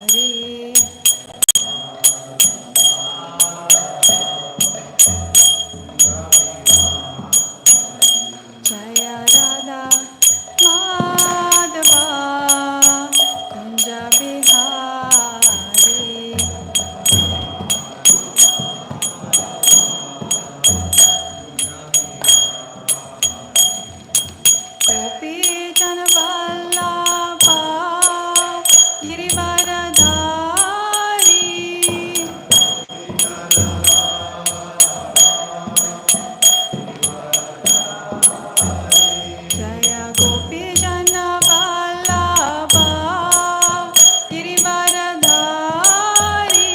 Hare Jaya Radha Madhava Kunja Bihari Gopi Jana Vallabha Girivaradhari Jaya Gopi Jana Vallabha Girivaradhari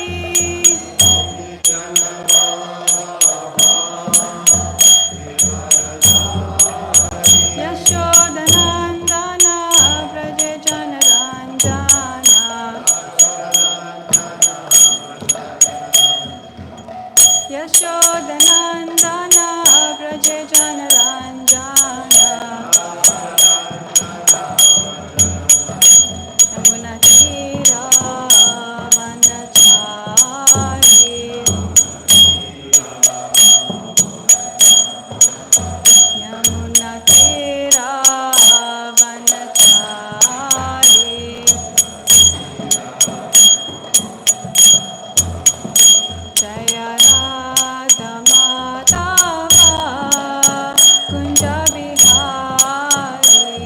Yashodanandana Braja Jana Ranjana Yashodanandana Braja Jana Ranjana Yamuna Tira Vandachari Yamuna Tira Vandachari Jaya Radha Madhava Kunja Bihari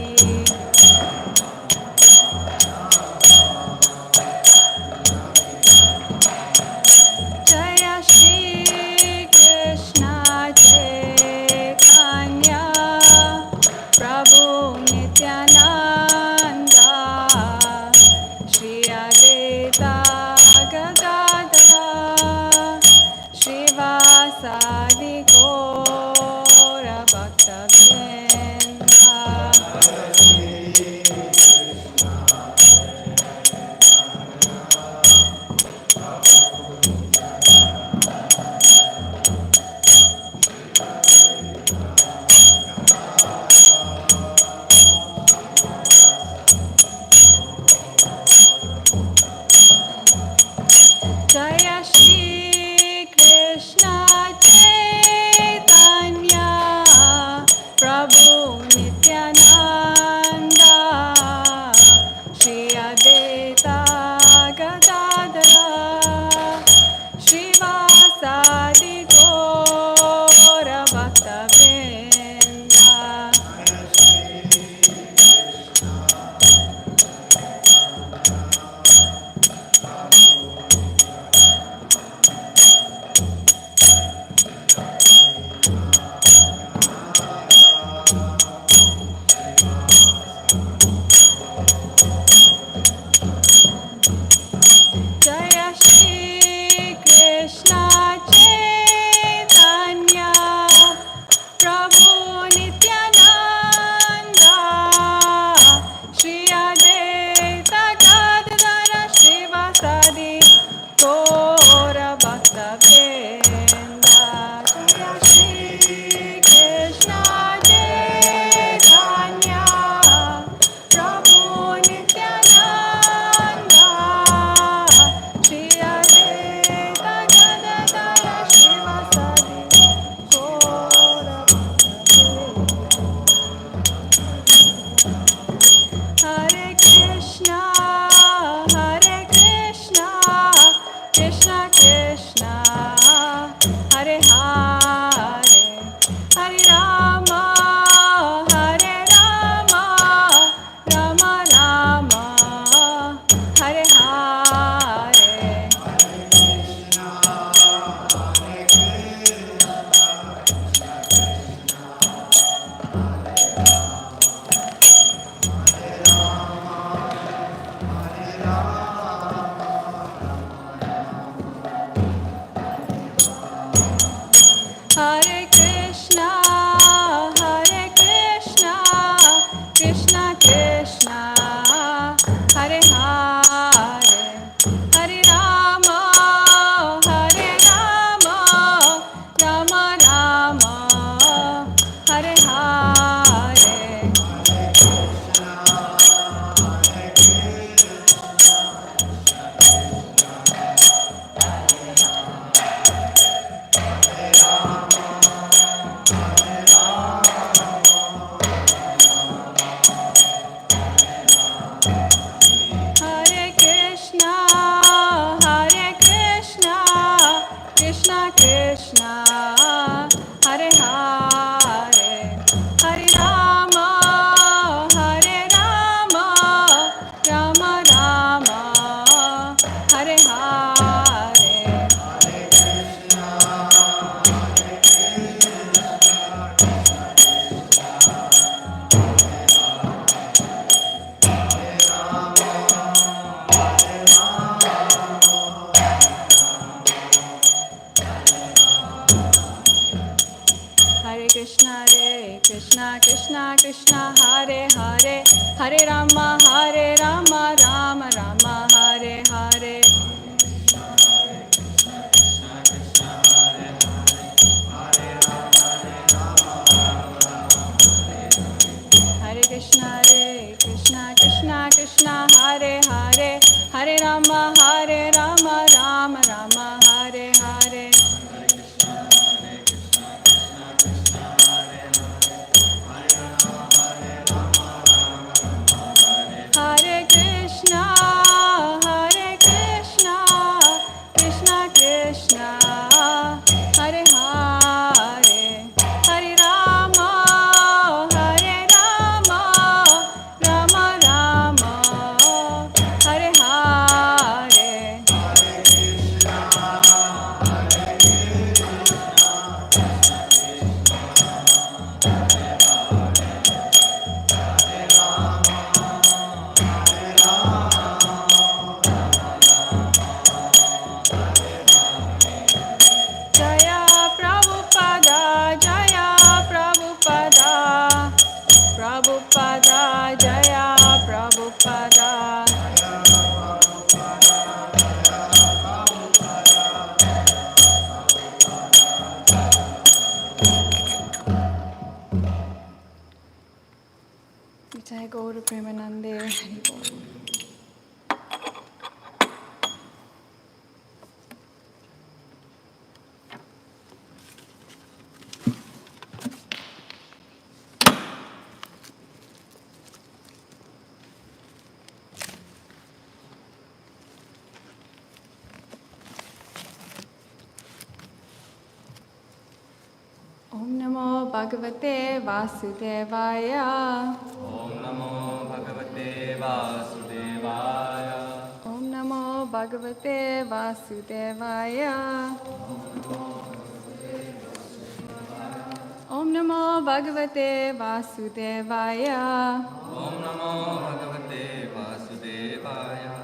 Jaya Shri Krishna Chaitanya Prabhu Nityananda Shri Advaita Gadadara Srivasadi Gaura Bhaktavrinda Jaya Shri Krishna Chaitanya Prabhu Nityananda Shri Advaita Gadadara Srivasadi Gaura Bhaktavrinda Jaya Shri Krishna Chaitanya Prabhu Nityananda Shri Advaita Gadadara Srivasadi Gaura Bhaktavrinda Jaya Shri Krishna Chaitanya Prabhu Nityananda Shri Advaita Gadadara Srivasadi Gaura Bhaktavrinda Hare Krishna Hare Rama, Rama Rama, Hare Hare. Hare Krishna, Krishna Krishna, Hare Hare, Hare Rama, Rama Rama, Hare Hare. Jaya Prabhupada, Prabhupada, Jaya Prabhupada. Jai Gaura Premanande. Hari Bol. Om Namo Bhagavate Vasudevaya. Om Namo Bhagavate Vasudevaya. Om Namo Bhagavate Vasudevaya. Om Namo Bhagavate Vasudevaya. Om Namo Bhagavate Vasudevaya.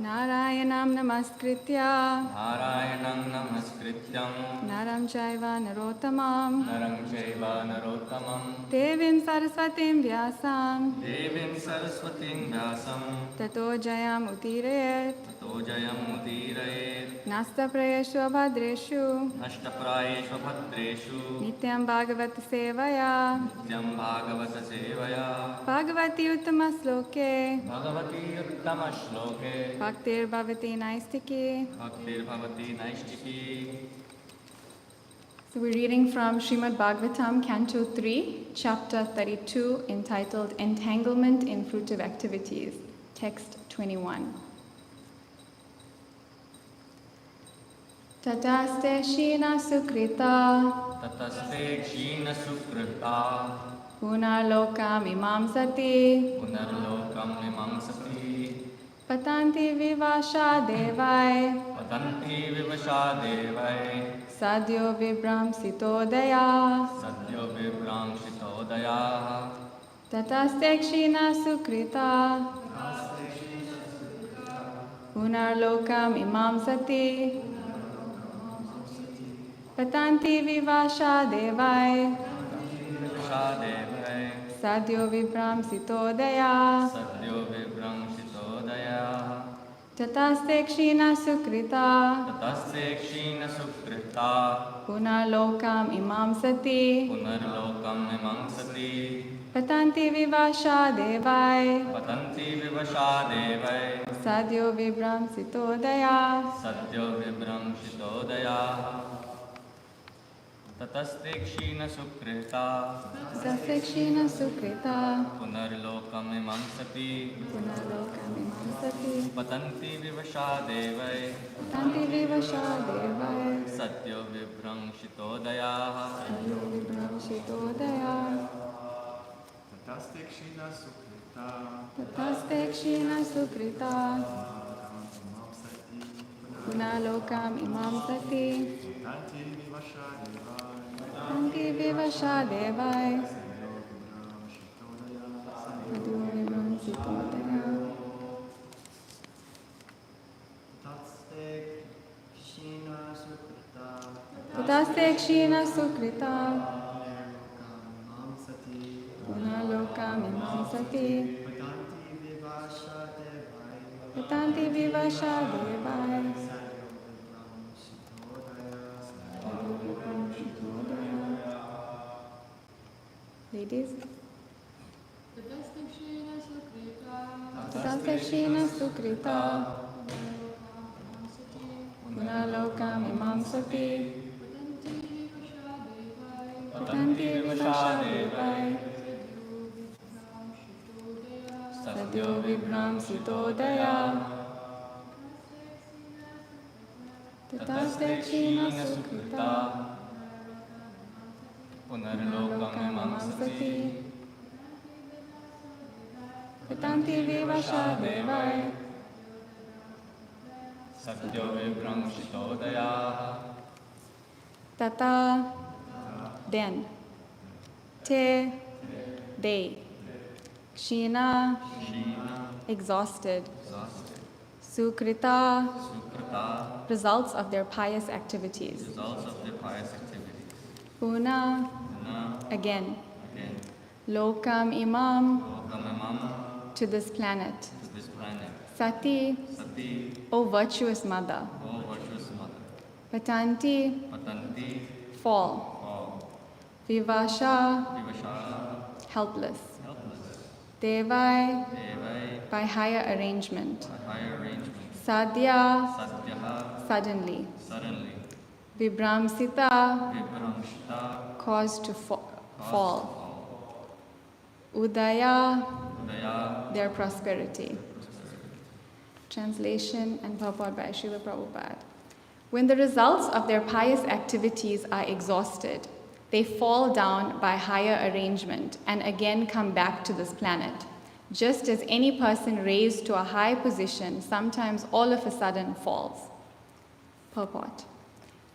Narayanam Namaskritya Narayanam Namaskrityam Naram Chaiva Narottamam Naram Chaiva Narottamam Devim Saraswatim Vyasam Devim Saraswatim Vyasam Tato Jayam Utirayet Tato Jayam Udirayet Nasta Prayeshu Abhadreshu Nashtaprayeshu Bhadreshu Nityam Bhagavata Sevaya Nityam Bhagavata Sevaya Bhagavati Uttama Sloke Bhagavati Uttama Shloke Bhaktir Bhavati Naistiki. Bhaktir Bhavati Naishtiki. So we're reading from Śrimad-Bhāgavatam, Canto 3, Chapter 32, entitled Entanglement in Fruitive Activities, Text 21. Tataste Shina Sukrita Tataste Kshina Sukrita Punarlokam Imam Sati Punarlokam Mimamsati Patanti Vivasha Devai Patanti Vivasha Devai Sadhyo Vibram Sitodaya Sadhyo Vibram Shitodaya Tataste Kshina Sukrita Punarlokam Imam Sati Patanti Vivasha Devai Vivasha Devai Sadhyo Vibram Sitodaya Sadhyo Vibram Shitodaya Tataste Kshina Sukrita Tataste Kshina Sukrita Punarlokam Imam Sati Punarlokam Mimamsati Patanti Vivasha Devai Patanti Vivasha Devai Sadhyo Vibram Sitodaya Sadhyo Vibram Shitodaya Tataste Kshina Sukrita Tataste Kshina Sukrita Punarlokam Mimamsati Punarlokam Imam Sati Patanti Vivasha Devai Patanti Vivasha Devai Satyo Vibram Shitodaya Sadhyo Vibram Sitodaya Tataste Kshina Sukrita Tataste Kshina Sukrita Punarlokam Imam Sati Tanti Vivasha Devai Patanti Vivasha Devai Sadhyo Vibram Sitodaya Tataste Kshina Sukrita Tataste Kshina Sukrita Mam Sati Punarlokam Imam Sati Tanti Vivasha Devai Patanti Vivasha Devai Ladies? Tataste Kshina Sukrita Punalokam imam sati. Patanti vivashadevai. Sadyo vibram sitodaya. Tatasdekshina sukrita. Punarlokam imam sati. Patanti vivashadevai. Satyo vibram shitodaya. Tata, then. Te, they. Kshina, exhausted. Sukrita, Sukrita. results of their pious activities. Results of their pious activities. Puna, Puna. again. Again. Lokam imam, Lokam imam. to this planet. To this planet. Sati, Sati. O virtuous mother. O virtuous mother. Patanti, Patanti. fall. Fall. Vivasha, Vivasha. helpless. Helpless. Devai, Devai. by higher arrangement. By higher arrangement. Sadhya, Satyaha. suddenly. Suddenly. Vibramsita, Vibramshita. caused to fall. Fall. Udaya, Udaya. their prosperity. Translation and purport by Srila Prabhupada. When the results of their pious activities are exhausted, they fall down by higher arrangement and again come back to this planet. Just as any person raised to a high position sometimes all of a sudden falls. Purport.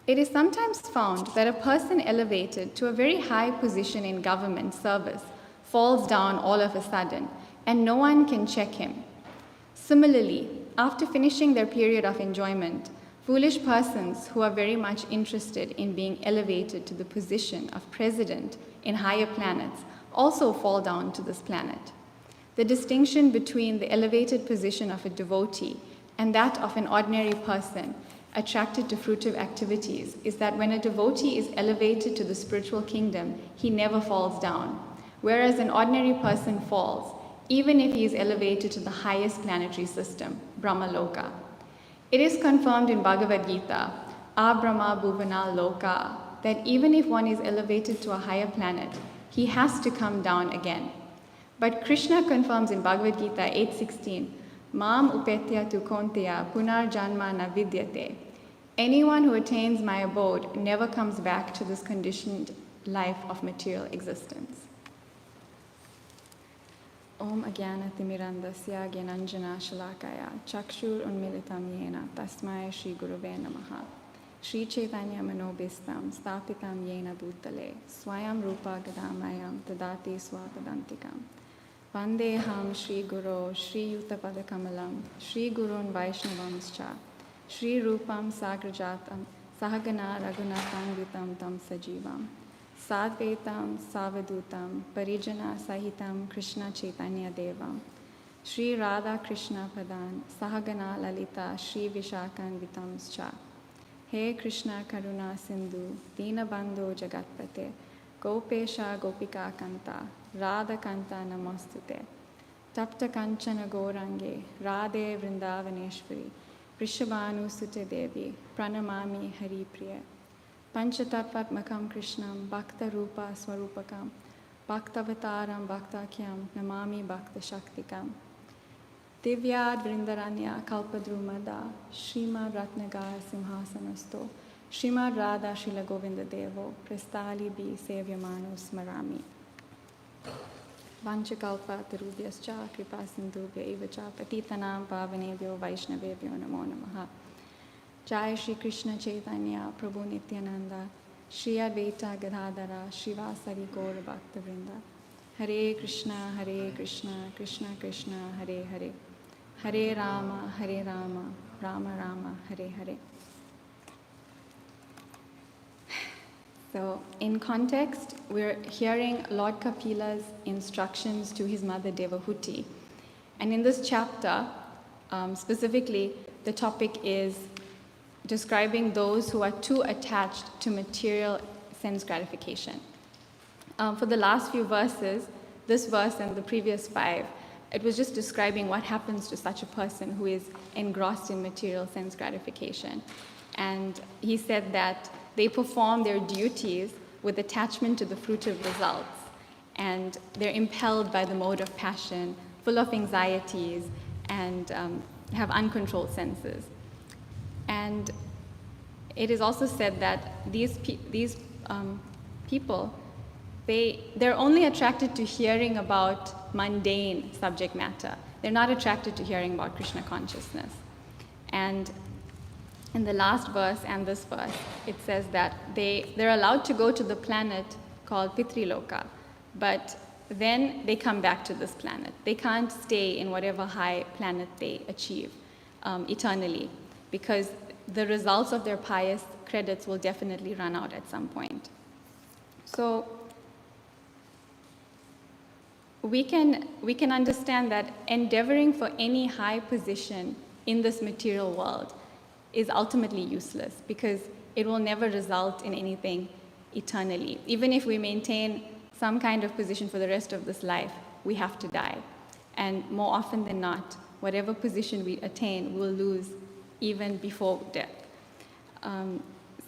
It is sometimes found that a person elevated to a very high position in government service falls down all of a sudden, and no one can check him. Similarly, after finishing their period of enjoyment, foolish persons who are very much interested in being elevated to the position of president in higher planets also fall down to this planet. The distinction between the elevated position of a devotee and that of an ordinary person attracted to fruitive activities is that when a devotee is elevated to the spiritual kingdom, he never falls down, whereas an ordinary person falls, even if he is elevated to the highest planetary system, Brahmaloka. It is confirmed in Bhagavad Gita, Abrahma Bhuvana Loka, that even if one is elevated to a higher planet, he has to come down again. But Krishna confirms in Bhagavad Gita 8:16, Mam upetya tu konteya punar janma na vidyate. Anyone who attains my abode never comes back to this conditioned life of material existence. Om Agyana Timirandasya Gyananjana Shalakaya Chakshur Unmilitam Yena Tasmaya Shri Gurave Namaha Shri Chaitanya Manobhistam Stapitam Yena Bhutale Swayam Rupa Gadamayam Tadati Swakadantikam Vandeham Shri Guru Shri Yutapada Kamalam Shri Gurun Vaishnavamscha Shri Rupam Sagrajatam Sahagana Raghunatanvitam Tam Sajivam Sadvetam Savadutam Parijana Sahitam Krishna Chaitanya Devam Shri Radha Krishna Padan Sahagana Lalita Shri Vishakan Vitamscha He Krishna Karuna Sindhu Dinabandho Jagatpate Gopesha Gopika Kanta Radha Kanta Namostute Tapta Kanchana Gorange Radhe Vrindavaneshwari Prishabhanu Sute Devi Pranamami Hari Priya Panchatattvatmakam Krishnam Bhakta Rupa Swarupakam Bhaktavataram Bhaktakyam Namami Bhakta Shaktikam Divyad Vrindaranya Kalpadrumada Srimad Ratnagar Simhasanasto Srimad Radha Srila Govinda Devo Prastali Bi Sevyamano Smarami Vanchakalpa Tarubhyascha Kripa Sindhubhya Evacha Patitanam Pavanebhyo Vaishnavebhyo Namo Namaha Jai Shri Krishna Chaitanya Prabhu Nityananda Shri Advaita Gadadhara Shivasari Gaura Bhakta Vrinda Hare Krishna Krishna Krishna Hare Hare Hare Rama Rama Rama Hare Hare. So in context, we're hearing Lord Kapila's instructions to his mother Devahuti. And in this chapter, specifically, the topic is describing those who are too attached to material sense gratification. For the last few verses, this verse and the previous 5, it was just describing what happens to such a person who is engrossed in material sense gratification. And he said that they perform their duties with attachment to the fruitive results. And they're impelled by the mode of passion, full of anxieties, and have uncontrolled senses. And it is also said that these people, they're only attracted to hearing about mundane subject matter. They're not attracted to hearing about Krishna consciousness. And in the last verse and this verse, it says that they're allowed to go to the planet called Pitriloka, but then they come back to this planet. They can't stay in whatever high planet they achieve eternally, because the results of their pious credits will definitely run out at some point. So we can understand that endeavoring for any high position in this material world is ultimately useless, because it will never result in anything eternally. Even if we maintain some kind of position for the rest of this life, we have to die. And more often than not, whatever position we attain, we'll lose even before death.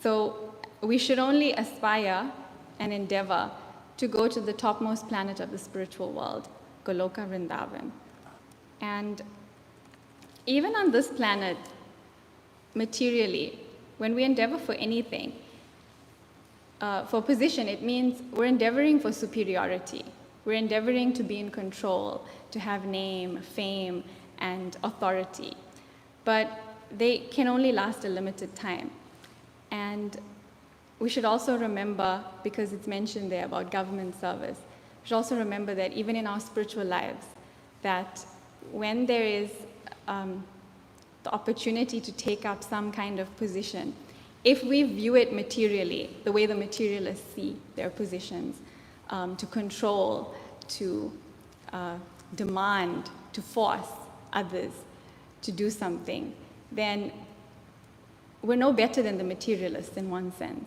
So we should only aspire and endeavor to go to the topmost planet of the spiritual world, Goloka Vrindavan. And even on this planet, materially, when we endeavor for anything, for position, it means we're endeavoring for superiority. We're endeavoring to be in control, to have name, fame, and authority. But they can only last a limited time. And we should also remember, because it's mentioned there about government service, we should also remember that even in our spiritual lives, that when there is the opportunity to take up some kind of position, if we view it materially, the way the materialists see their positions, to control, to demand, to force others to do something, then we're no better than the materialists in one sense.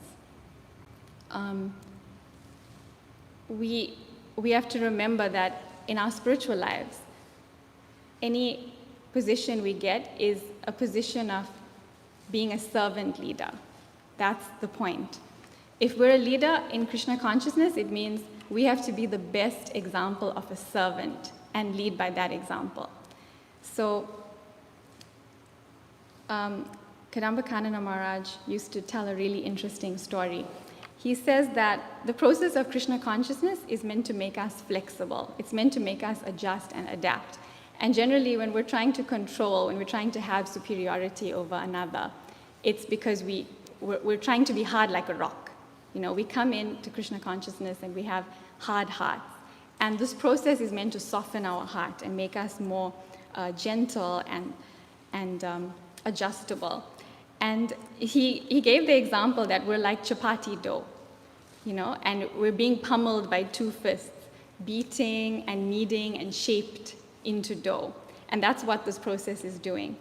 We have to remember that in our spiritual lives, any position we get is a position of being a servant leader. That's the point. If we're a leader in Krishna consciousness, it means we have to be the best example of a servant and lead by that example. So, Kadamba Kanana Maharaj used to tell a really interesting story. He says that the process of Krishna consciousness is meant to make us flexible. It's meant to make us adjust and adapt. And generally, when we're trying to control, when we're trying to have superiority over another, it's because we're trying to be hard like a rock. You know, we come into Krishna consciousness and we have hard hearts. And this process is meant to soften our heart and make us more gentle and adjustable. And he gave the example that we're like chapati dough, you know, and we're being pummeled by two fists, beating and kneading and shaped into dough. And that's what this process is doing.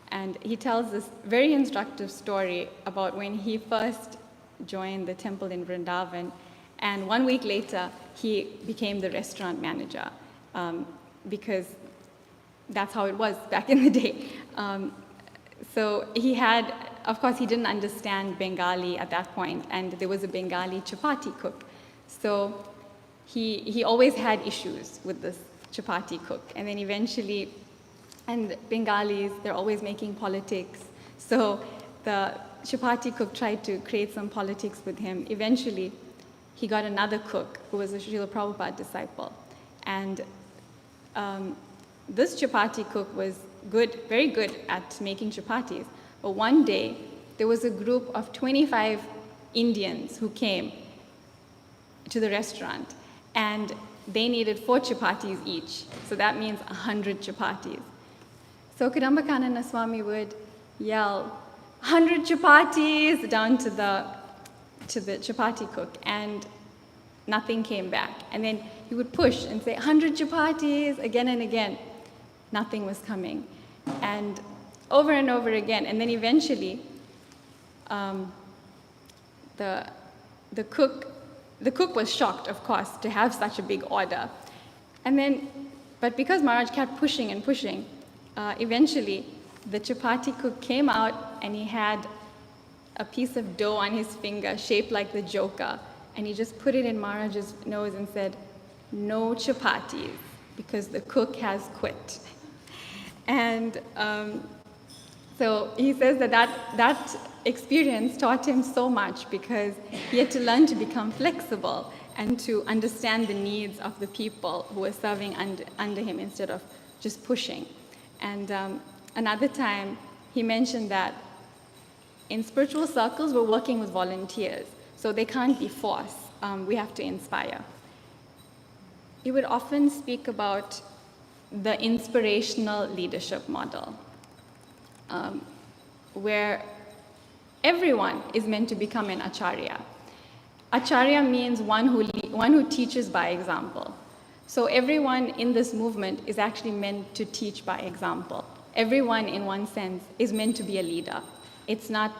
And he tells this very instructive story about when he first joined the temple in Vrindavan, and 1 week later, he became the restaurant manager, because that's how it was back in the day. So he had, of course, he didn't understand Bengali at that point, and there was a Bengali chapati cook. So he always had issues with this chapati cook. And then eventually, and Bengalis, they're always making politics. So the chapati cook tried to create some politics with him. Eventually, he got another cook who was a Srila Prabhupada disciple. And this chapati cook was good, very good at making chapatis. But one day, there was a group of 25 Indians who came to the restaurant, and they needed 4 chapatis each. So that means 100 chapatis. So Kadambakanana Swami would yell, 100 chapatis, down to the chapati cook, and nothing came back. And then he would push and say, 100 chapatis, again and again. Nothing was coming. And over again. And then eventually, the cook was shocked, of course, to have such a big order. And then, but because Maharaj kept pushing and pushing, eventually the chapati cook came out and he had a piece of dough on his finger shaped like the Joker, and he just put it in Maharaj's nose and said, "No chapatis, because the cook has quit." And so he says that experience taught him so much, because he had to learn to become flexible and to understand the needs of the people who were serving under him instead of just pushing. And another time, he mentioned that in spiritual circles, we're working with volunteers, so they can't be forced. We have to inspire. He would often speak about the inspirational leadership model, where everyone is meant to become an acharya. Acharya means one who teaches by example. So everyone in this movement is actually meant to teach by example. Everyone, in one sense, is meant to be a leader. It's not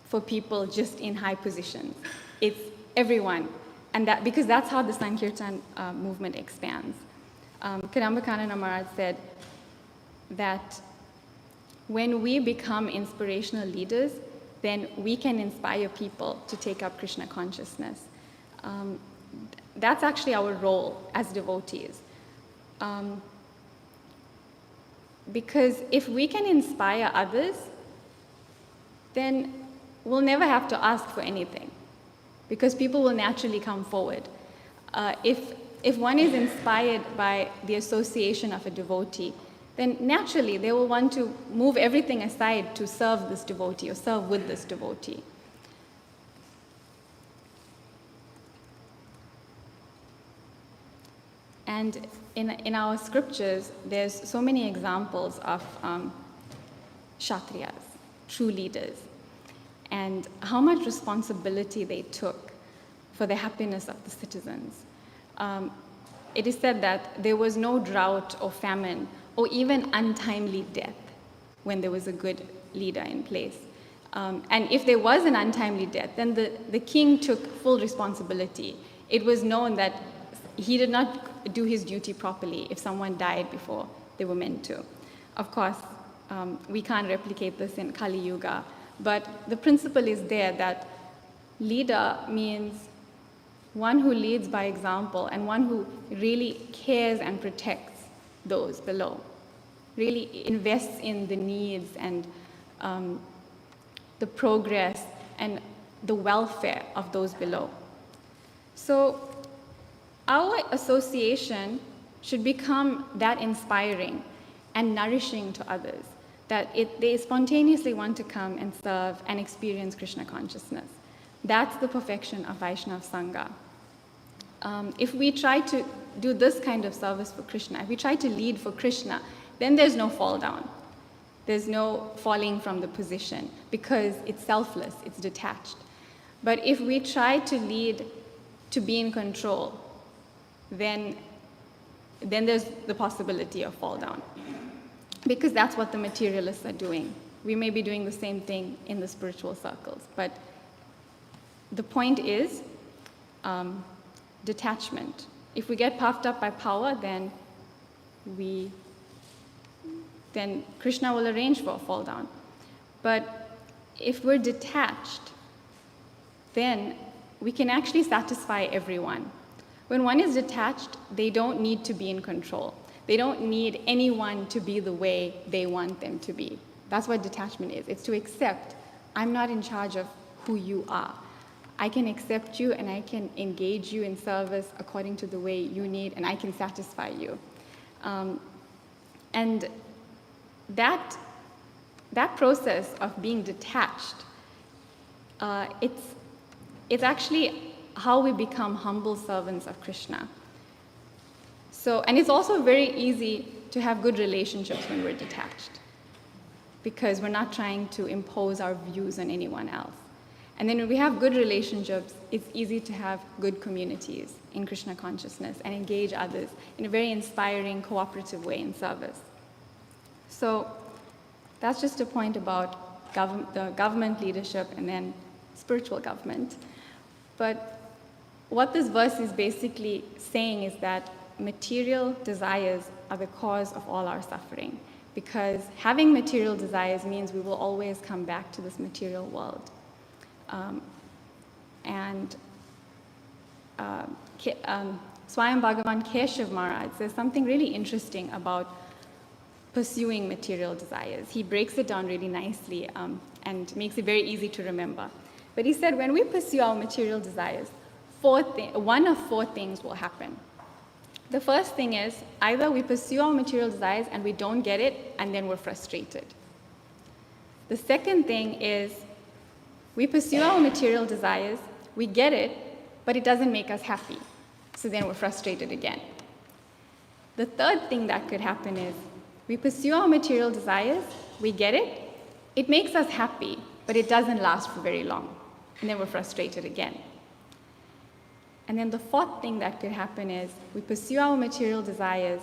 for people just in high positions. It's everyone. And because that's how the Sankirtan movement expands. Kadamba Maharaj said that when we become inspirational leaders, then we can inspire people to take up Krishna consciousness. That's actually our role as devotees. Because if we can inspire others, then we'll never have to ask for anything, because people will naturally come forward. If one is inspired by the association of a devotee, then naturally they will want to move everything aside to serve this devotee or serve with this devotee. And in our scriptures, there's so many examples of Kshatriyas, true leaders, and how much responsibility they took for the happiness of the citizens. It is said that there was no drought or famine or even untimely death when there was a good leader in place. And if there was an untimely death, then the king took full responsibility. It was known that he did not do his duty properly if someone died before they were meant to. Of course, we can't replicate this in Kali Yuga, but the principle is there that leader means one who leads by example and one who really cares and protects those below, really invests in the needs and the progress and the welfare of those below. So our association should become that inspiring and nourishing to others, that they spontaneously want to come and serve and experience Krishna consciousness. That's the perfection of Vaishnava Sangha. If we try to do this kind of service for Krishna, if we try to lead for Krishna, then there's no fall down. There's no falling from the position, because it's selfless, it's detached. But if we try to lead to be in control, then there's the possibility of fall down, because that's what the materialists are doing. We may be doing the same thing in the spiritual circles, but the point is detachment. If we get puffed up by power, then Krishna will arrange for a fall down. But if we're detached, then we can actually satisfy everyone. When one is detached, they don't need to be in control. They don't need anyone to be the way they want them to be. That's what detachment is. It's to accept, I'm not in charge of who you are. I can accept you and I can engage you in service according to the way you need, and I can satisfy you. And that process of being detached, it's actually how we become humble servants of Krishna. So, and it's also very easy to have good relationships when we're detached, because we're not trying to impose our views on anyone else. And then when we have good relationships, it's easy to have good communities in Krishna consciousness and engage others in a very inspiring, cooperative way in service. So that's just a point about the government leadership and then spiritual government. But what this verse is basically saying is that material desires are the cause of all our suffering, because having material desires means we will always come back to this material world. And Swayam Bhagavan Keshav Maharaj says something really interesting about pursuing material desires. He breaks it down really nicely and makes it very easy to remember. But he said when we pursue our material desires, one of four things will happen. The first thing is either we pursue our material desires and we don't get it, and then we're frustrated. The second thing is we pursue our material desires, we get it, but it doesn't make us happy. So then we're frustrated again. The third thing that could happen is we pursue our material desires, we get it, it makes us happy, but it doesn't last for very long. And then we're frustrated again. And then the fourth thing that could happen is we pursue our material desires,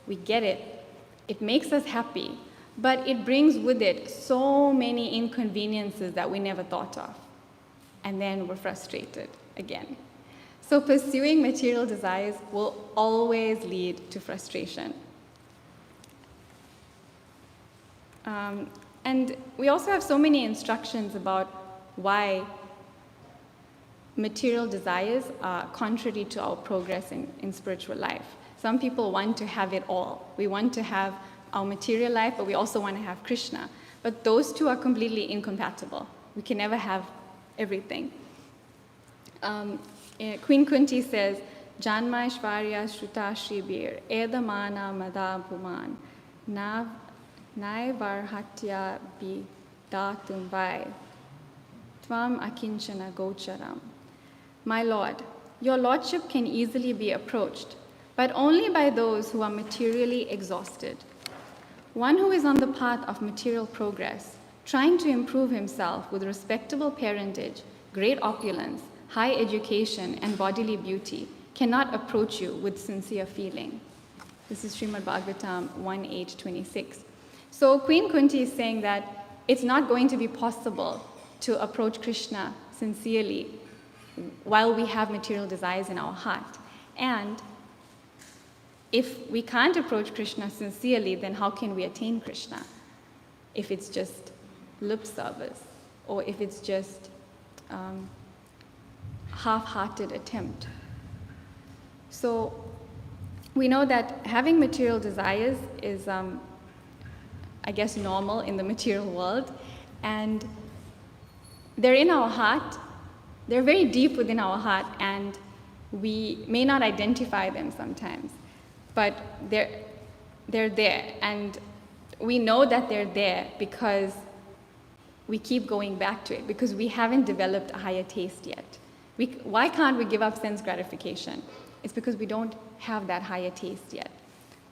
we get it, it makes us happy, but it brings with it so many inconveniences that we never thought of. And then we're frustrated again. So pursuing material desires will always lead to frustration. And we also have so many instructions about why material desires are contrary to our progress in spiritual life. Some people want to have it all. We want to have our material life, but we also want to have Krishna. But those two are completely incompatible. We can never have everything. Queen Kunti says, Janma Ishvarya Shruta Shribir, Edamana Mada Bhuman, Nai Varhatya Bidatum Vai, Tvam Akinchana Gocharam. My Lord, your Lordship can easily be approached, but only by those who are materially exhausted. One who is on the path of material progress, trying to improve himself with respectable parentage, great opulence, high education, and bodily beauty, cannot approach you with sincere feeling. This is Śrimad-Bhāgavatam 1.8.26. So Queen Kunti is saying that it's not going to be possible to approach Krishna sincerely while we have material desires in our heart. And if we can't approach Krishna sincerely, then how can we attain Krishna? If it's just lip service, or if it's just half-hearted attempt. So we know that having material desires is, I guess, normal in the material world, and they're in our heart. They're very deep within our heart, and we may not identify them sometimes, but they're there, and we know that they're there because we keep going back to it, because we haven't developed a higher taste yet. Why can't we give up sense gratification? It's because we don't have that higher taste yet.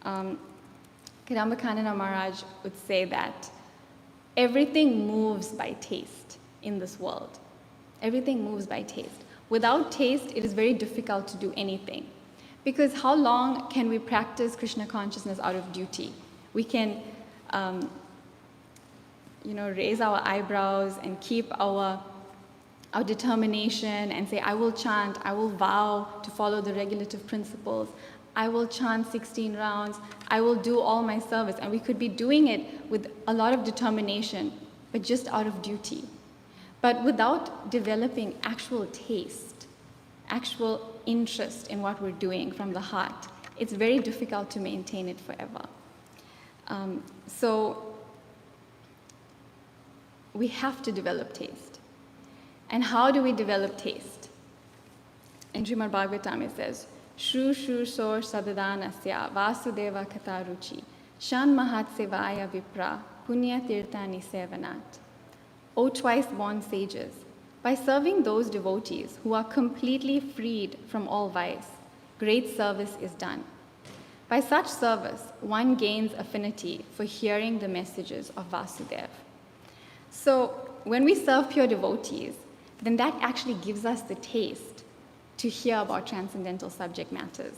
Kadamba Maharaj would say that everything moves by taste in this world. Everything moves by taste. Without taste, it is very difficult to do anything. Because how long can we practice Krishna consciousness out of duty? We can raise our eyebrows and keep our determination and say, I will chant, I will vow to follow the regulative principles, I will chant 16 rounds, I will do all my service. And we could be doing it with a lot of determination, but just out of duty. But without developing actual taste, actual interest in what we're doing from the heart, it's very difficult to maintain it forever. So we have to develop taste. And how do we develop taste? In Śrimad-Bhāgavatam it says, Shru Shru Sor Sadadanasya Vasudeva Kataruchi Shan Mahat Sevaya Vipra Punya Tirtani Sevanat. O twice-born sages, by serving those devotees who are completely freed from all vice, great service is done. By such service, one gains affinity for hearing the messages of Vasudeva. So when we serve pure devotees, then that actually gives us the taste to hear about transcendental subject matters.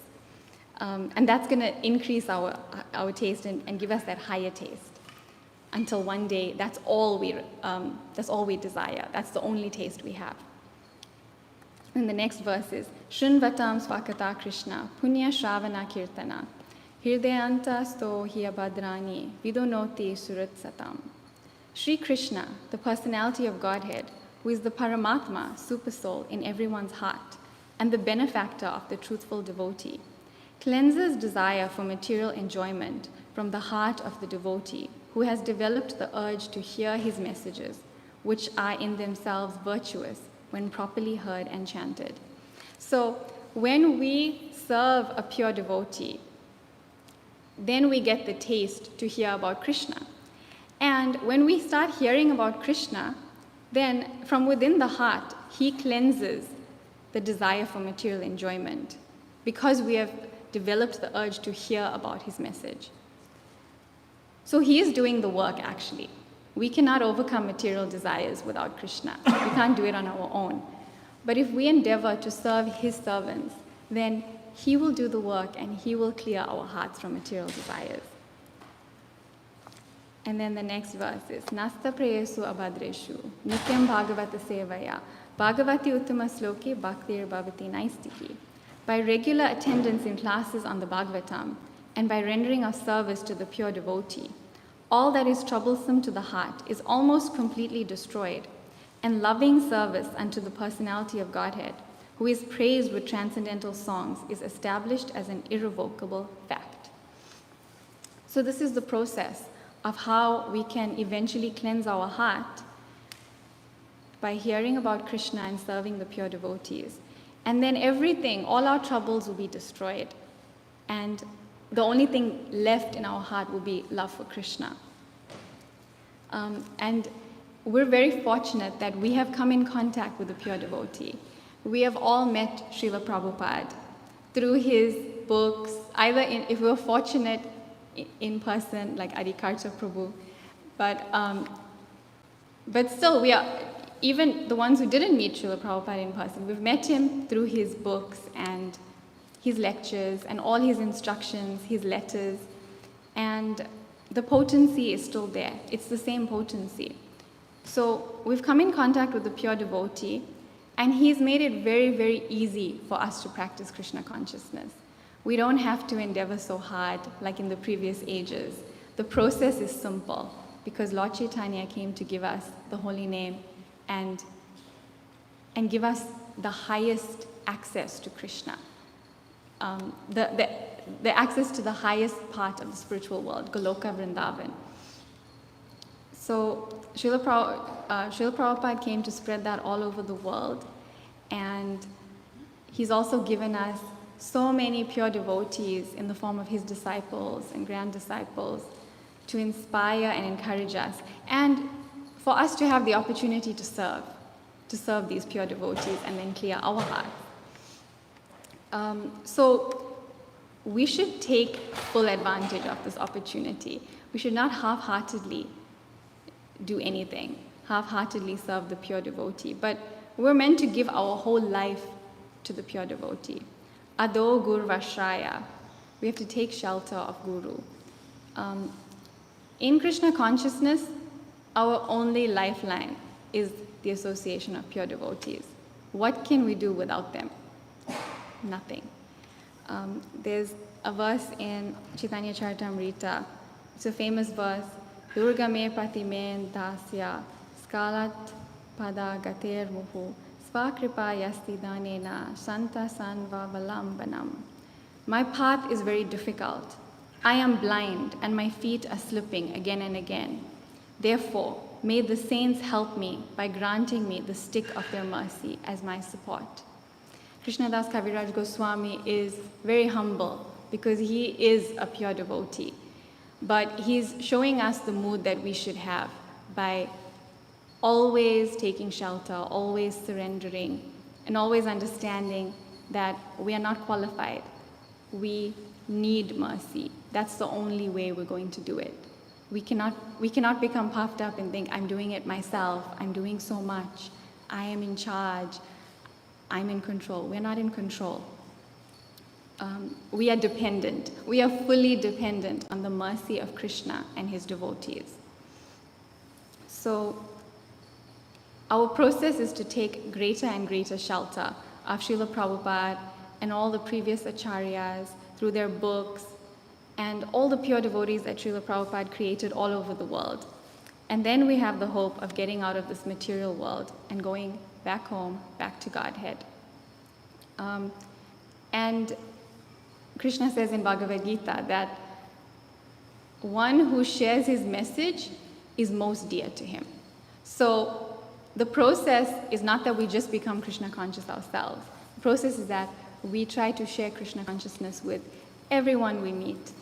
And that's going to increase our taste and give us that higher taste. Until one day, that's all we desire. That's the only taste we have. And the next verse is, Shunvatam Swakata Krishna, Punya Shravana Kirtana, Hirdayanta Sto Hiyabadrani, Vidonoti Surat Satam. Sri Krishna, the personality of Godhead, who is the Paramatma, Supersoul, in everyone's heart, and the benefactor of the truthful devotee, cleanses desire for material enjoyment from the heart of the devotee who has developed the urge to hear his messages, which are in themselves virtuous when properly heard and chanted. So when we serve a pure devotee, then we get the taste to hear about Krishna. And when we start hearing about Krishna, then from within the heart, he cleanses the desire for material enjoyment because we have developed the urge to hear about his message. So he is doing the work, actually. We cannot overcome material desires without Krishna. We can't do it on our own. But if we endeavor to serve his servants, then he will do the work and he will clear our hearts from material desires. And then the next verse is, Nasta preyesu abhadreshu, nityam bhagavata sevaya, bhagavati uttama sloke bhaktir bhavati naistiki. By regular attendance in classes on the Bhagavatam, and by rendering of service to the pure devotee, all that is troublesome to the heart is almost completely destroyed, and loving service unto the personality of Godhead, who is praised with transcendental songs, is established as an irrevocable fact. So this is the process of how we can eventually cleanse our heart by hearing about Krishna and serving the pure devotees. And then everything, all our troubles will be destroyed. And the only thing left in our heart will be love for Krishna. And we're very fortunate that we have come in contact with the pure devotee. We have all met Srila Prabhupada through his books, either if we were fortunate in person, like Adikarcha Prabhu, but still we are, even the ones who didn't meet Srila Prabhupada in person, we've met him through his books and his lectures and all his instructions, his letters, and the potency is still there. It's the same potency. So we've come in contact with the pure devotee, and he's made it very, very easy for us to practice Krishna consciousness. We don't have to endeavor so hard like in the previous ages. The process is simple because Lord Chaitanya came to give us the holy name and give us the highest access to Krishna. The access to the highest part of the spiritual world, Goloka Vrindavan. So Srila Prabhupada came to spread that all over the world, and he's also given us so many pure devotees in the form of his disciples and grand disciples to inspire and encourage us, and for us to have the opportunity to serve these pure devotees and then clear our hearts. So we should take full advantage of this opportunity. We should not half-heartedly do anything, half-heartedly serve the pure devotee, but we're meant to give our whole life to the pure devotee. Ado Gur Vashraya. We have to take shelter of Guru. In Krishna consciousness, our only lifeline is the association of pure devotees. What can we do without them? Nothing. There's a verse in Chaitanya Charitamrita. It's a famous verse. Durga me pati men dasya skalat pada gater muhu svakripa yasti danena santa sanva valambanam. My path is very difficult. I am blind and my feet are slipping again and again. Therefore, may the saints help me by granting me the stick of their mercy as my support. Krishnadas Kaviraj Goswami is very humble because he is a pure devotee. But he's showing us the mood that we should have by always taking shelter, always surrendering, and always understanding that we are not qualified. We need mercy. That's the only way we're going to do it. We cannot become puffed up and think, I'm doing it myself, I'm doing so much, I am in charge, I'm in control. We're not in control. We are dependent. We are fully dependent on the mercy of Krishna and his devotees. So our process is to take greater and greater shelter of Srila Prabhupada and all the previous acharyas through their books and all the pure devotees that Srila Prabhupada created all over the world. And then we have the hope of getting out of this material world and going back home, back to Godhead. And Krishna says in Bhagavad Gita that one who shares his message is most dear to him. So the process is not that we just become Krishna conscious ourselves. The process is that we try to share Krishna consciousness with everyone we meet.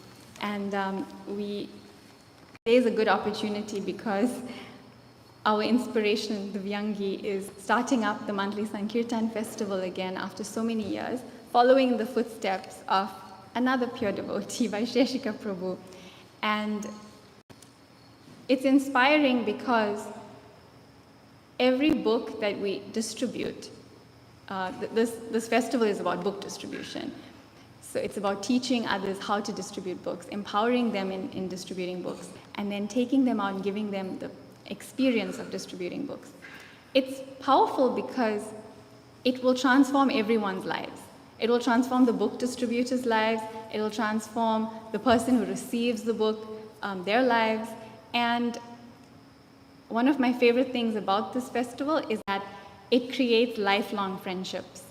And today is a good opportunity because our inspiration, the Vyangi, is starting up the monthly Sankirtan festival again after so many years, following the footsteps of another pure devotee, Vaisheshika Prabhu. And it's inspiring because every book that we distribute, this festival is about book distribution. So it's about teaching others how to distribute books, empowering them in distributing books, and then taking them out and giving them the experience of distributing books. It's powerful because it will transform everyone's lives. It will transform the book distributors' lives. It will transform the person who receives the book, their lives. And one of my favorite things about this festival is that it creates lifelong friendships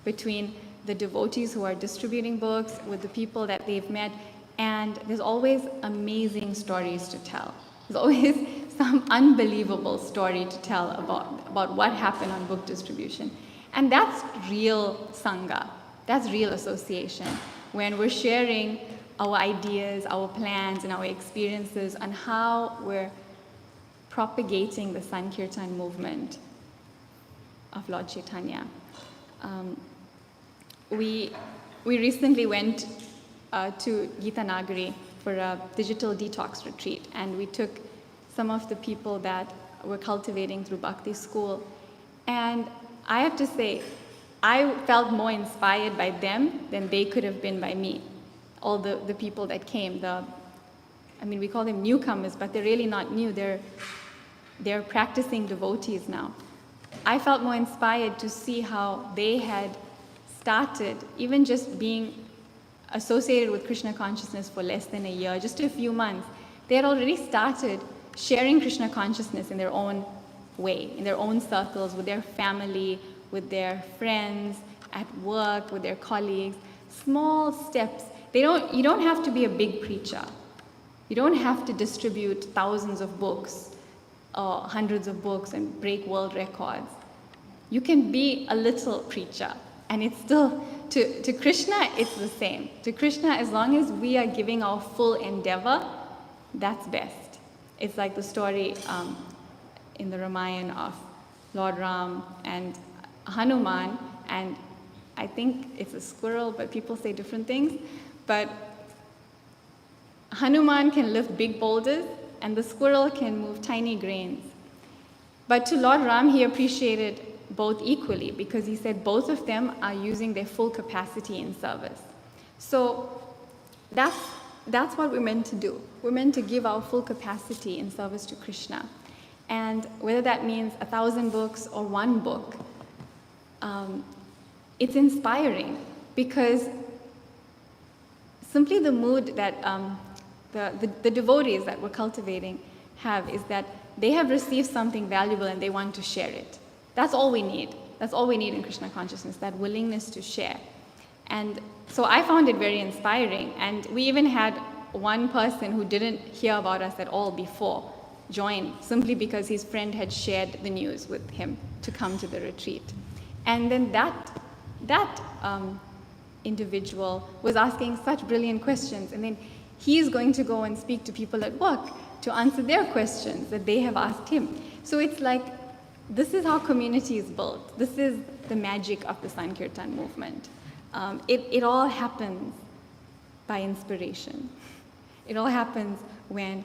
between the devotees who are distributing books with the people that they've met. And there's always amazing stories to tell. There's always some unbelievable story to tell about what happened on book distribution. And that's real Sangha. That's real association. When we're sharing our ideas, our plans, and our experiences on how we're propagating the Sankirtan movement of Lord Chaitanya. We recently went to Gita Nagari for a digital detox retreat, and we took some of the people that we're cultivating through Bhakti School. And I have to say, I felt more inspired by them than they could have been by me. All the people that came, we call them newcomers, but they're really not new. They're practicing devotees now. I felt more inspired to see how they had started, even just being associated with Krishna consciousness for less than a year, just a few months. They had already started sharing Krishna consciousness in their own way, in their own circles, with their family, with their friends, at work, with their colleagues. Small steps. You don't have to be a big preacher. You don't have to distribute thousands of books or hundreds of books and break world records. You can be a little preacher, and it's still, to Krishna, it's the same. To Krishna, as long as we are giving our full endeavor, that's best. It's like the story in the Ramayana of Lord Ram and Hanuman, and I think it's a squirrel, but people say different things. But Hanuman can lift big boulders, and the squirrel can move tiny grains. But to Lord Ram, he appreciated both equally, because he said both of them are using their full capacity in service. So that's what we're meant to do. We're meant to give our full capacity in service to Krishna. And whether that means 1,000 books or one book, it's inspiring, because simply the mood that the devotees that we're cultivating have is that they have received something valuable and they want to share it. That's all we need. That's all we need in Krishna consciousness, that willingness to share. And so I found it very inspiring. And we even had one person who didn't hear about us at all before join, simply because his friend had shared the news with him to come to the retreat. And then that individual was asking such brilliant questions. And then he's going to go and speak to people at work to answer their questions that they have asked him. So it's like, this is how community is built. This is the magic of the Sankirtan movement. It all happens by inspiration. It all happens when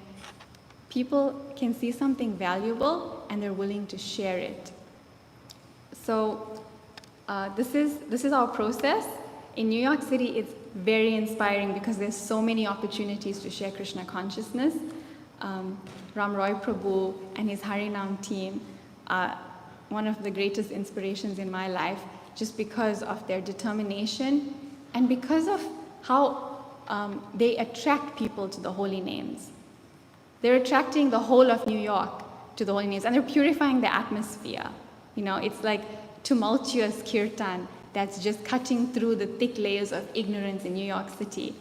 people can see something valuable and they're willing to share it. So this is our process. In New York City, it's very inspiring because there's so many opportunities to share Krishna consciousness. Ram Roy Prabhu and his Harinam team are one of the greatest inspirations in my life, just because of their determination and because of how they attract people to the holy names. They're attracting the whole of New York to the holy names, and they're purifying the atmosphere. It's like tumultuous kirtan that's just cutting through the thick layers of ignorance in New York City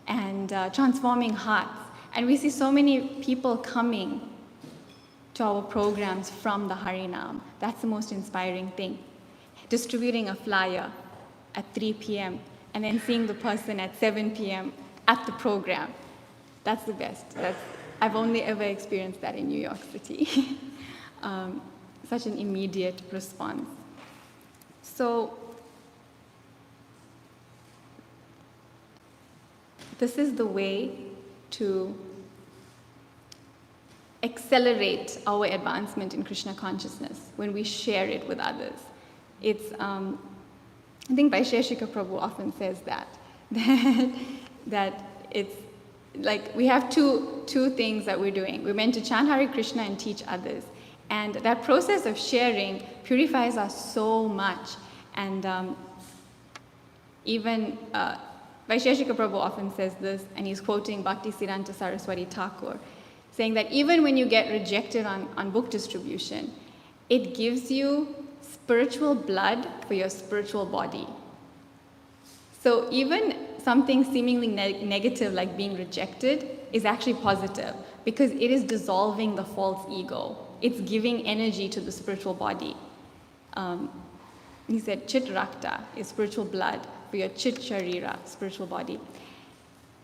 and transforming hearts. And we see so many people coming to our programs from the Harinam. That's the most inspiring thing. Distributing a flyer at 3 p.m. and then seeing the person at 7 p.m. at the program. That's the best. I've only ever experienced that in New York City. Such an immediate response. So this is the way to accelerate our advancement in Krishna consciousness when we share it with others. It's, I think Vaisheshika Prabhu often says that it's like we have two things that we're doing. We're meant to chant Hare Krishna and teach others. And that process of sharing purifies us so much. And even Vaisheshika Prabhu often says this, and he's quoting Bhakti Siddhanta Saraswati Thakur, saying that even when you get rejected on book distribution, it gives you spiritual blood for your spiritual body. So even something seemingly negative like being rejected is actually positive because it is dissolving the false ego. It's giving energy to the spiritual body. He said Chit Rakta is spiritual blood for your Chit Sharira, spiritual body.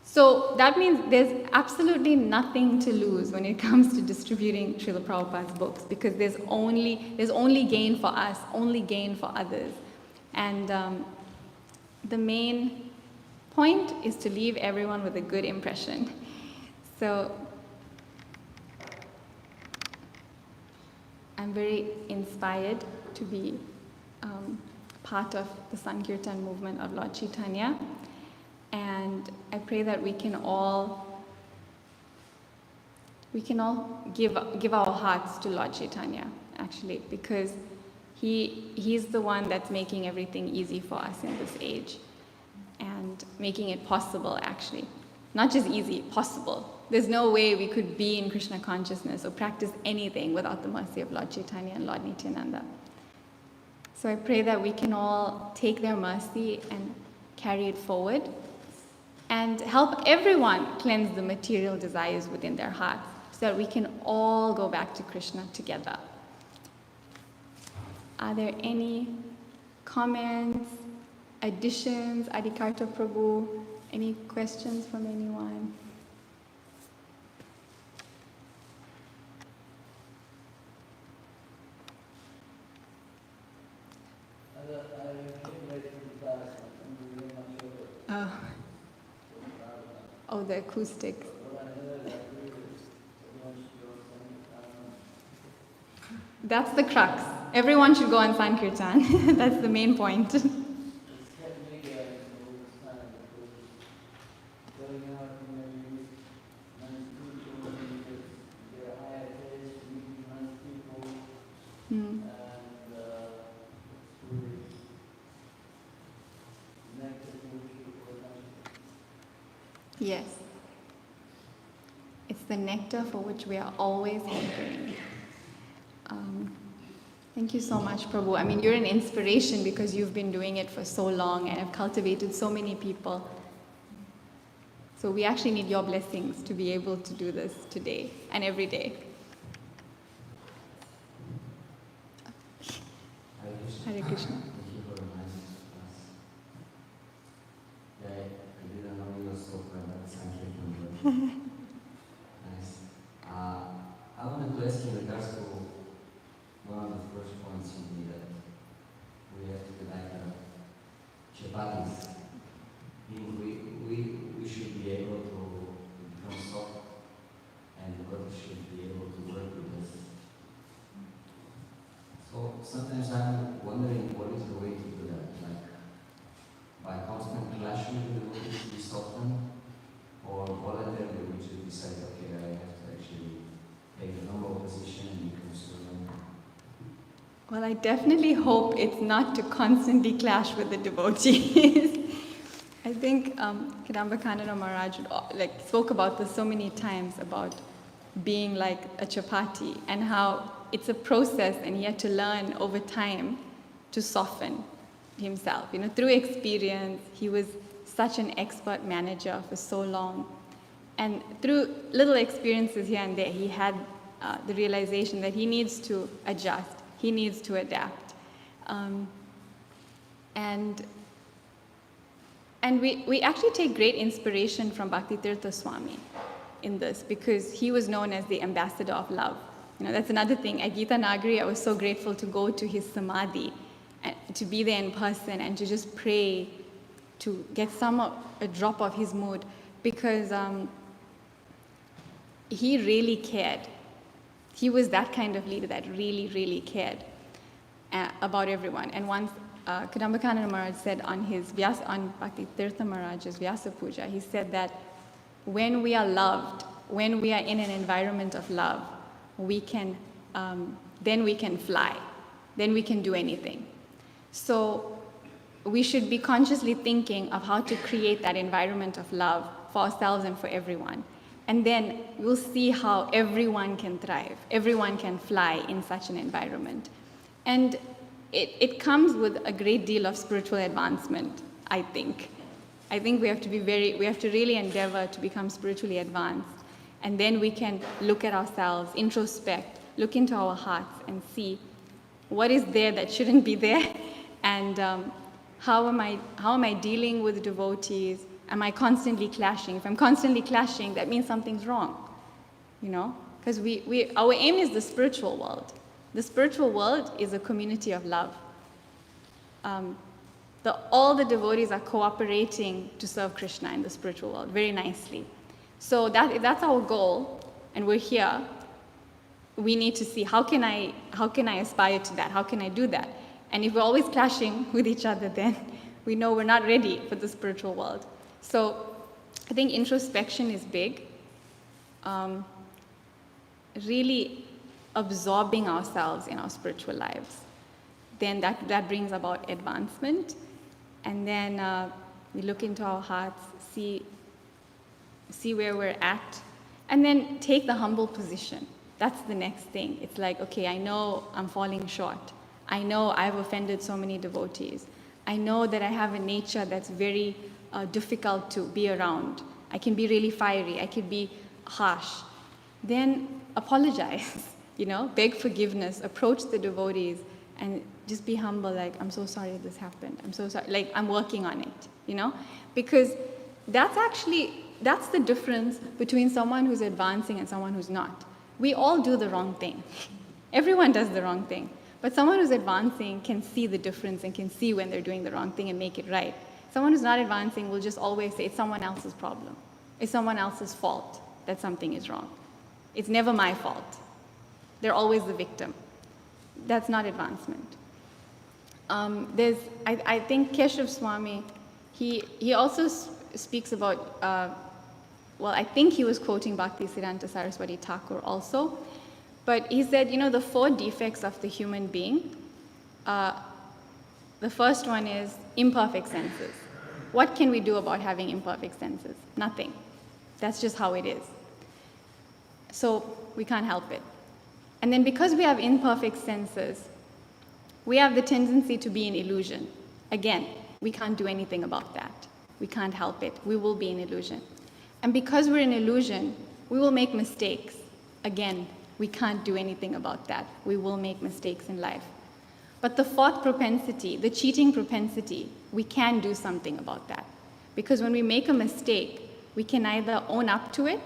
So that means there's absolutely nothing to lose when it comes to distributing Srila Prabhupada's books because there's only gain for us, only gain for others. And the main point is to leave everyone with a good impression. So I'm very inspired to be part of the Sankirtan movement of Lord Chaitanya. And I pray that we can all give our hearts to Lord Chaitanya, actually, because he's the one that's making everything easy for us in this age and making it possible, actually. Not just easy, possible. There's no way we could be in Krishna consciousness or practice anything without the mercy of Lord Chaitanya and Lord Nityananda. So I pray that we can all take their mercy and carry it forward and help everyone cleanse the material desires within their hearts so that we can all go back to Krishna together. Are there any comments, additions, Adikarta Prabhu? Any questions from anyone? Oh, the acoustics. That's the crux. Everyone should go on Sankirtan. That's the main point. Yes. It's the nectar for which we are always hankering. Thank you so much, Prabhu. I mean, you're an inspiration because you've been doing it for so long and have cultivated so many people. So we actually need your blessings to be able to do this today and every day. Hare Krishna. Thank you for reminding us. Yeah, I didn't know you were so proud of Sankirtan. Nice. I wanted to ask you in regards to one of the first points you made that we have to be like chapatis. We should be able to become soft and God should be able to work with us. So sometimes I'm wondering what is the way to do that, like by constant clashing with the devotees to be softened, or voluntarily we should decide, okay, I have to actually take a noble position and become servant. Well, I definitely hope it's not to constantly clash with the devotees. I think Kadamba Kanana Maharaj spoke about this so many times about being like a chapati, and how it's a process and he had to learn over time to soften himself. Through experience, he was such an expert manager for so long. And through little experiences here and there, he had the realization that he needs to adjust, he needs to adapt. And we actually take great inspiration from Bhaktitirtha Swami in this, because he was known as the ambassador of love. That's another thing. At Gita Nagari, I was so grateful to go to his samadhi, and to be there in person and to just pray, to get a drop of his mood, because he really cared. He was that kind of leader that really, really cared about everyone. And once Kadambakananda Maharaj said on Bhaktitirtha Maharaj's Vyasa Puja, he said that when we are loved, when we are in an environment of love, then we can fly, then we can do anything. So we should be consciously thinking of how to create that environment of love for ourselves and for everyone. And then we'll see how everyone can thrive, everyone can fly in such an environment. And it comes with a great deal of spiritual advancement, I think. I think we have to really endeavor to become spiritually advanced. And then we can look at ourselves, introspect, look into our hearts and see what is there that shouldn't be there, and how am I dealing with devotees? Am I constantly clashing? If I'm constantly clashing, that means something's wrong, because our aim is the spiritual world. The spiritual world is a community of love. All the devotees are cooperating to serve Krishna in the spiritual world very nicely. So if that's our goal, and we're here, we need to see how can I aspire to that? How can I do that? And if we're always clashing with each other, then we know we're not ready for the spiritual world. So I think introspection is big. Really absorbing ourselves in our spiritual lives. Then that brings about advancement. And then we look into our hearts, see where we're at, and then take the humble position. That's the next thing. It's like, okay, I know I'm falling short. I know I've offended so many devotees. I know that I have a nature that's very difficult to be around. I can be really fiery. I can be harsh. Then apologize, beg forgiveness, approach the devotees, and just be humble, like, I'm so sorry this happened. I'm so sorry, like, I'm working on it, Because that's the difference between someone who's advancing and someone who's not. We all do the wrong thing. Everyone does the wrong thing. But someone who's advancing can see the difference and can see when they're doing the wrong thing and make it right. Someone who's not advancing will just always say, it's someone else's problem. It's someone else's fault that something is wrong. It's never my fault. They're always the victim. That's not advancement. I think Keshav Swami, he also speaks about, I think he was quoting Bhaktisiddhanta Saraswati Thakur also, but he said, the 4 defects of the human being, the first one is imperfect senses. What can we do about having imperfect senses? Nothing. That's just how it is. So we can't help it. And then because we have imperfect senses, we have the tendency to be in illusion. Again, we can't do anything about that. We can't help it. We will be in illusion. And because we're in illusion, we will make mistakes. Again, we can't do anything about that. We will make mistakes in life. But the 4th propensity, the cheating propensity, we can do something about that. Because when we make a mistake, we can either own up to it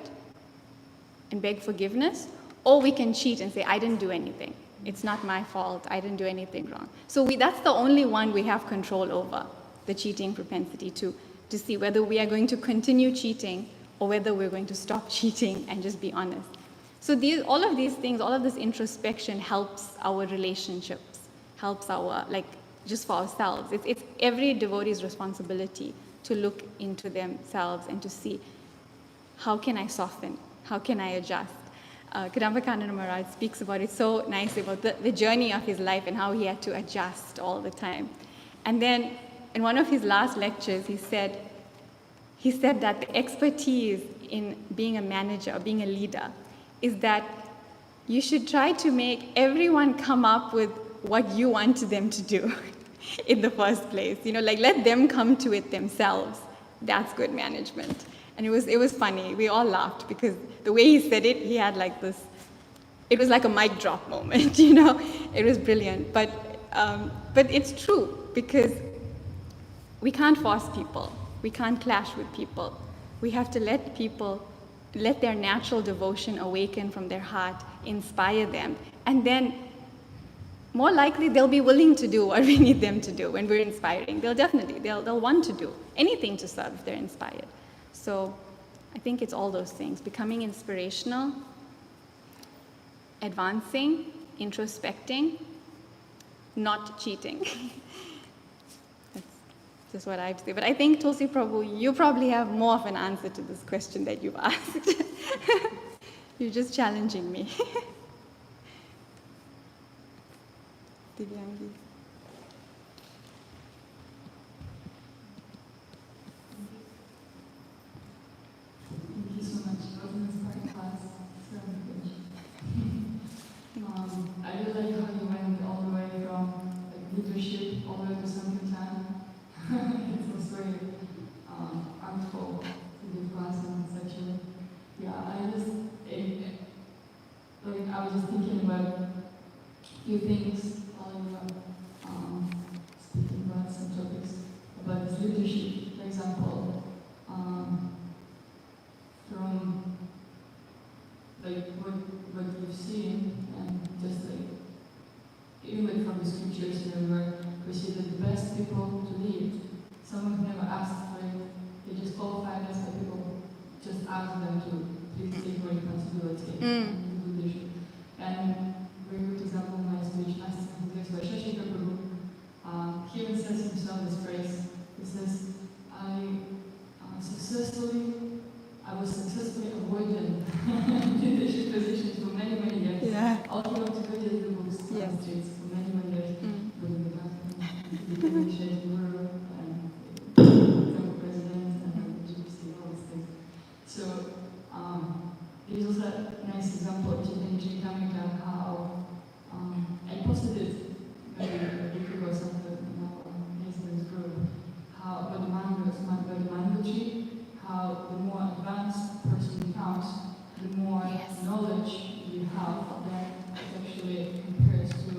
and beg forgiveness, or we can cheat and say, I didn't do anything. It's not my fault. I didn't do anything wrong. So that's the only one we have control over, the cheating propensity, to see whether we are going to continue cheating or whether we're going to stop cheating and just be honest. So all of these things, all of this introspection helps our relationships, helps our, just for ourselves. It's every devotee's responsibility to look into themselves and to see, how can I soften? How can I adjust? Kadambakananda Maharaj speaks about it so nicely, about the journey of his life and how he had to adjust all the time. And then in one of his last lectures, he said that the expertise in being a manager, or being a leader, is that you should try to make everyone come up with what you want them to do in the first place. Like let them come to it themselves. That's good management. And it was funny. We all laughed because the way he said it, he had like this, it was like a mic drop moment, It was brilliant. But it's true because we can't force people. We can't clash with people. We have to let their natural devotion awaken from their heart, inspire them, and then more likely they'll be willing to do what we need them to do when we're inspiring. They'll want to do anything to serve if they're inspired. So I think it's all those things: becoming inspirational, advancing, introspecting, not cheating. That's just what I'd say. But I think, Tulsi Prabhu, you probably have more of an answer to this question that you've asked. You're just challenging me. Divyangi. Thank you so much. It was an inspiring class. So good. I really like how you went all the way from leadership all the way to Sankirtan. It was very artful to give class and such a. Yeah, I was just thinking about a few things while you were speaking about some topics about this leadership. For example, from what we've seen, and just even from the scriptures, where we see that the best people to lead, some have never asked for it. They just qualified as the people, just ask them to please take more responsibility and do leadership. And very good example in my speech last time by Shashi Prabhu. He even says himself this phrase. He says, I was successfully avoiding leadership positions for many, many years. Yeah. All the way to go to the books on the streets for many, many years. Doing the bathroom, becoming Shade Guru, and becoming president, and gypsy, all these things. So, there's also a nice example in Chaitanya how I posted it maybe a week ago or something in our Hastings group, how by the mango tree, how the more advanced person becomes, the more knowledge you have that it actually compares to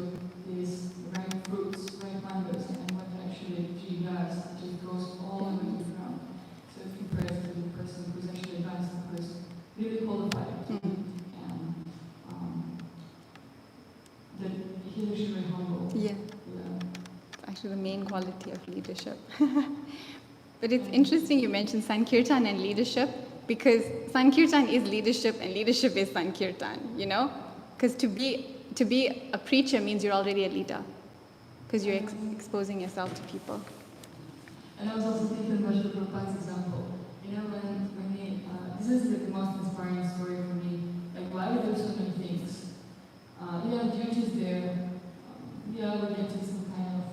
these ripe fruits, ripe mangoes, and what actually tree does, it just goes all the way to the ground. So it compares to the person who's actually advanced, who's really qualified to lead, and that he was really humble. Yeah. Actually, the main quality of leadership. But it's interesting you mentioned Sankirtan and leadership, because Sankirtan is leadership and leadership is Sankirtan, Because to be a preacher means you're already a leader, because you're exposing yourself to people. And I was also thinking about the Prabhupada's example. When he, this is the most inspiring story for me. Why we do so many things? Duties there. We get to some kind of,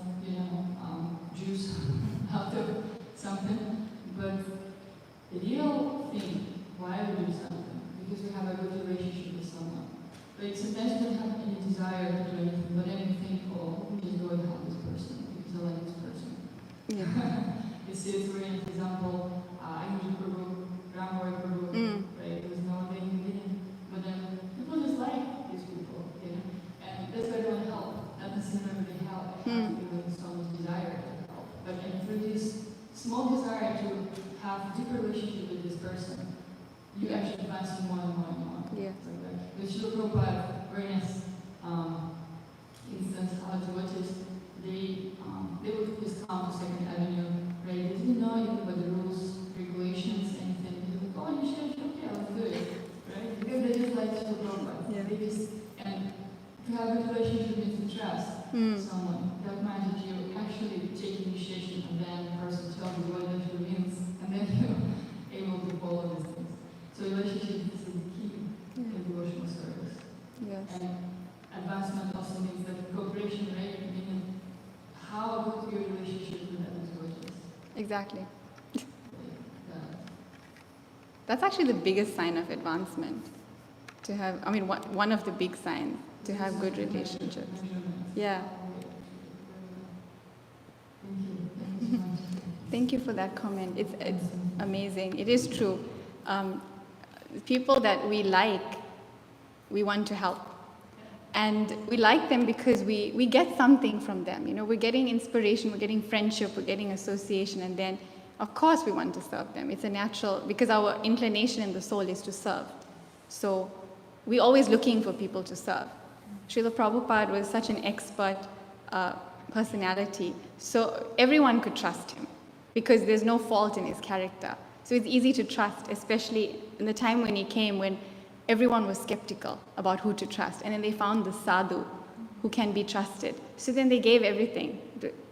juice out of something. But the real thing, why we do something, because we have a good relationship with someone. Sometimes we don't have any desire to do anything, but then we think, let me just go and help this person, because I like this person. Yeah. You see, it's for example, Ayush Prabhu, Ramboy Prabhu, right? There was no one in the meeting, but then people just like these people, and that's why they want to help. Not necessarily they help, feeling so much desire to help, but through this small desire to have a deeper relationship with this person, you actually advance more and more and more. Yeah. The Srila Prabhupada, very nice instance, how to watch is, they would just come to Second Avenue, right? They didn't know anything about the rules, regulations, anything. They would go, you should, okay, I'll do it, right? Because they just like Srila Prabhupada. Yeah. They just, and to have a good relationship means to trust someone. That means that you actually take initiation, and then the person tells you what it actually means, and then you're able to follow these things. So relationship is the key in devotional service. Yes. And advancement also means that cooperation, right? Meaning how good your relationship with other devotees. Exactly. Yeah. That's actually the biggest sign of advancement. to have, I mean, one of the big signs to have good relationships. Yeah. Thank you for that comment. It's amazing. It is true. People that we like, we want to help. And we like them because we get something from them. You know, we're getting inspiration, we're getting friendship, we're getting association, and then, of course, we want to serve them. It's a natural, because our inclination in the soul is to serve. So we're always looking for people to serve. Srila Prabhupada was such an expert personality, so everyone could trust him because there's no fault in his character. So it's easy to trust, especially in the time when he came, when everyone was skeptical about who to trust. And then they found the sadhu who can be trusted. So then they gave everything.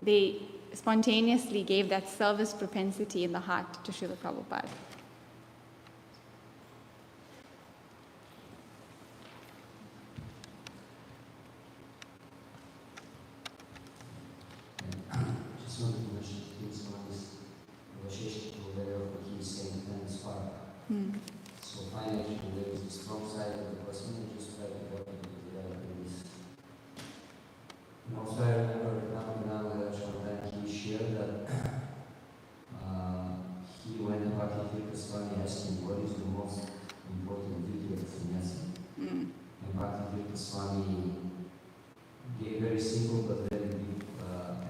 They spontaneously gave that service propensity in the heart to Srila Prabhupada. Just wanted to mention two things. One is Vashishta Purveya of what he's saying in his part. So finally, there is the strong side of the person, and just try to help people together in this. And also, I remember Ramakrishna one time he shared that he went to Bhakti Tirtha Swami asking what is the most important duty of a sannyasi. And Bhakti Tirtha Swami gave a very simple but very deep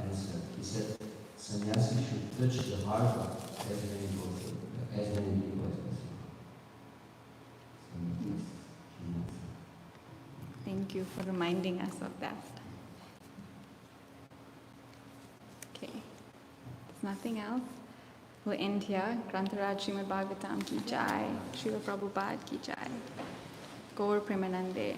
answer. He said, sannyasi should touch the heart of as many people as possible. Thank you for reminding us of that. Okay, there's nothing else. We'll end here. Grantaraj Śrimad-Bhāgavatam ki jai. Srila Prabhupada ki jai. Gaur Premanande.